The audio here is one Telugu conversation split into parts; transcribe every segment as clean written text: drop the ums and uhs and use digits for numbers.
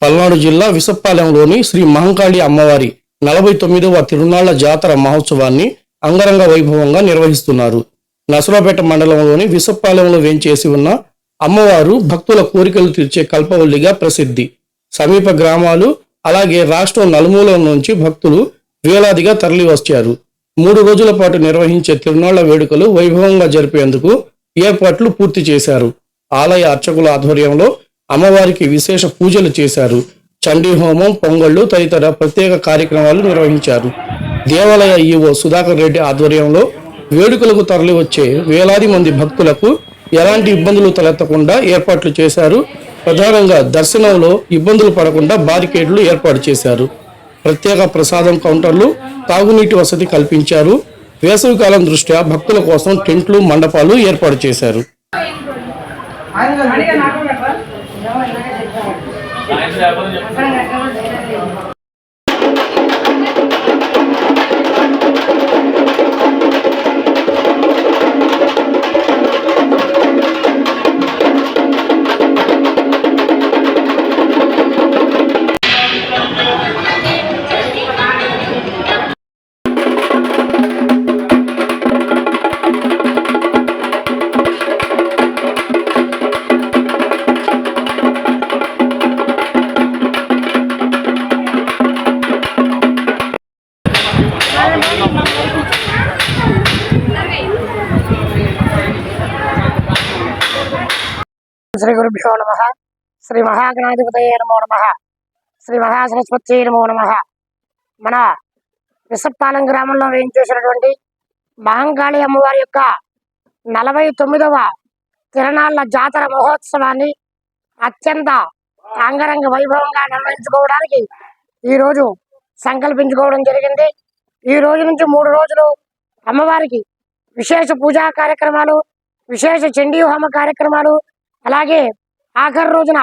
పల్నాడు జిల్లా విసప్పాలెంలోని శ్రీ మహంకాళి అమ్మవారి 49వ తిరునాళ్ల జాతర మహోత్సవాన్ని అంగరంగ వైభవంగా నిర్వహిస్తున్నారు. నసరాపేట మండలంలోని విసప్పాలెంలో వేంచేసి ఉన్న అమ్మవారు భక్తుల కోరికలు తీర్చే కల్పవల్లిగా ప్రసిద్ధి. సమీప గ్రామాలు అలాగే రాష్ట్రం నలుమూలల నుంచి భక్తులు వేలాదిగా తరలి వచ్చారు. 3 రోజుల పాటు నిర్వహించే తిరునాళ్ల వేడుకలు వైభవంగా జరిపేందుకు ఏర్పాట్లు పూర్తి చేశారు. ఆలయ అర్చకుల ఆధ్వర్యంలో అమ్మవారికి విశేష పూజలు చేశారు. చండీ హోమం, పొంగళ్లు తదితర ప్రత్యేక కార్యక్రమాలు నిర్వహించారు. దేవాలయ ఈవో సుధాకర్ రెడ్డి ఆధ్వర్యంలో వేడుకలకు తరలి వచ్చే వేలాది మంది భక్తులకు ఎలాంటి ఇబ్బందులు తలెత్తకుండా ఏర్పాట్లు చేశారు. ప్రధానంగా దర్శనంలో ఇబ్బందులు పడకుండా బారికేడ్లు ఏర్పాటు చేశారు. ప్రత్యేక ప్రసాదం కౌంటర్లు, తాగునీటి వసతి కల్పించారు. వేసవికాలం దృష్ట్యా భక్తుల కోసం టెంట్లు, మండపాలు ఏర్పాటు చేశారు. శ్రీ గురుభ్యో నమః. శ్రీ మహాగణాధిపతయే నమో నమః. శ్రీ మహాసరస్వత్యై నమో నమః. మన విసప్పాలెం గ్రామంలో వేయించేసినటువంటి మహంకాళి అమ్మవారి యొక్క 49వ తిరునాళ్ల జాతర మహోత్సవాన్ని అత్యంత అంగరంగ వైభవంగా నిర్వహించుకోవడానికి ఈరోజు సంకల్పించుకోవడం జరిగింది. ఈ రోజు నుంచి 3 రోజులు అమ్మవారికి విశేష పూజా కార్యక్రమాలు, విశేష చండీ హోమ కార్యక్రమాలు, అలాగే ఆఖరి రోజున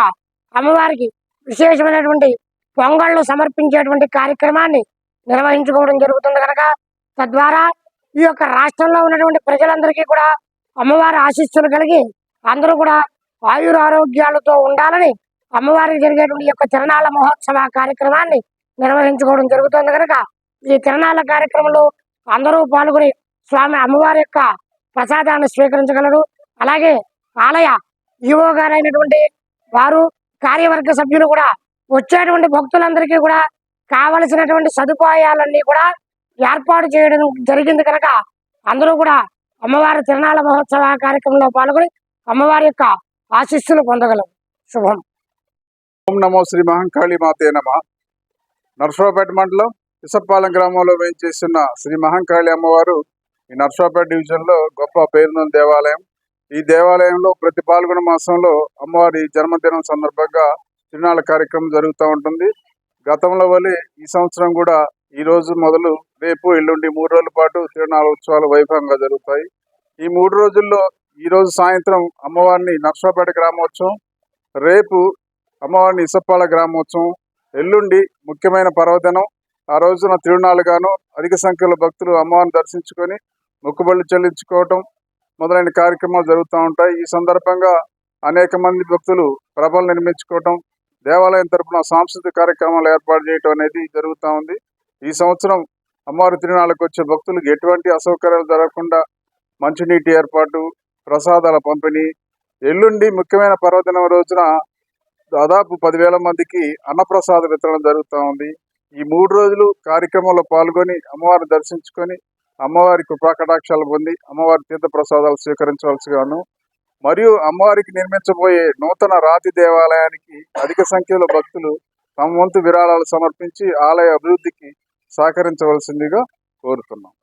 అమ్మవారికి విశేషమైనటువంటి పొంగళ్ళు సమర్పించేటువంటి కార్యక్రమాన్ని నిర్వహించుకోవడం జరుగుతుంది కనుక తద్వారా ఈ యొక్క రాష్ట్రంలో ఉన్నటువంటి ప్రజలందరికీ కూడా అమ్మవారి ఆశీస్సులు కలిగి అందరూ కూడా ఆయురారోగ్యాలతో ఉండాలని అమ్మవారికి జరిగేటువంటి యొక్క తిరునాళ్ల మహోత్సవ కార్యక్రమాన్ని నిర్వహించుకోవడం జరుగుతుంది కనుక ఈ తిరునాళ్ల కార్యక్రమంలో అందరూ పాల్గొని స్వామి అమ్మవారి యొక్క ప్రసాదాన్ని స్వీకరించగలరు. అలాగే ఆలయ ఈవో గారైనటువంటి వారు, కార్యవర్గ సభ్యులు కూడా వచ్చేటువంటి భక్తులందరికీ కూడా కావలసినటువంటి సదుపాయాలన్నీ కూడా ఏర్పాటు చేయడం జరిగింది కనుక అందరూ కూడా అమ్మవారి తిరునాళ్ల మహోత్సవ కార్యక్రమంలో పాల్గొని అమ్మవారి యొక్క ఆశీస్సులు పొందగలరు. శుభం. ఓం నమో శ్రీ మహంకాళి మాతే నమః. నర్సరావుపేట మండలం విసప్పాలెం గ్రామంలో వేయించేస్తున్న శ్రీ మహంకాళి అమ్మవారు ఈ నర్సరావుపేట డివిజన్లో గొప్ప పేరున్న దేవాలయం. ఈ దేవాలయంలో ప్రతి పాల్గొన మాసంలో అమ్మవారి జన్మదినం సందర్భంగా తిరునాళ్ళ కార్యక్రమం జరుగుతూ ఉంటుంది. గతంలో వలె ఈ సంవత్సరం కూడా ఈ రోజు మొదలు రేపు, ఎల్లుండి 3 రోజుల పాటు తిరునాళ్ళ ఉత్సవాలు వైభవంగా జరుగుతాయి. ఈ 3 రోజుల్లో ఈ రోజు సాయంత్రం అమ్మవారిని నర్సరావుపేట గ్రామోత్సవం, రేపు అమ్మవారిని ఇసప్పాల గ్రామోత్సవం, ఎల్లుండి ముఖ్యమైన పర్వదినం. ఆ రోజున తిరునాళ్ళుగాను అధిక సంఖ్యలో భక్తులు అమ్మవారిని దర్శించుకొని మొక్కుబళ్ళు చెల్లించుకోవటం మొదలైన కార్యక్రమాలు జరుగుతూ ఉంటాయి. ఈ సందర్భంగా అనేక మంది భక్తులు ప్రభలు నిర్మించుకోవటం, దేవాలయం తరపున సాంస్కృతిక కార్యక్రమాలు ఏర్పాటు చేయటం అనేది జరుగుతూ ఉంది. ఈ సంవత్సరం అమ్మవారి తిరునాళ్ళకు వచ్చే భక్తులకు ఎటువంటి అసౌకర్యాలు జరగకుండా మంచినీటి ఏర్పాటు, ప్రసాదాల పంపిణీ, ఎల్లుండి ముఖ్యమైన పర్వదినం రోజున దాదాపు 10,000 మందికి అన్నప్రసాద వితరణ జరుగుతూ ఉంది. ఈ 3 రోజులు కార్యక్రమంలో పాల్గొని అమ్మవారిని దర్శించుకొని అమ్మవారి కృపాకటాక్షాలు పొంది అమ్మవారి తీర్థ ప్రసాదాలు స్వీకరించవలసిగాను, మరియు అమ్మవారికి నిర్మించబోయే నూతన రాతి దేవాలయానికి అధిక సంఖ్యలో భక్తులు తమ వంతు విరాళాలు సమర్పించి ఆలయ అభివృద్ధికి సహకరించవలసిందిగా కోరుతున్నాం.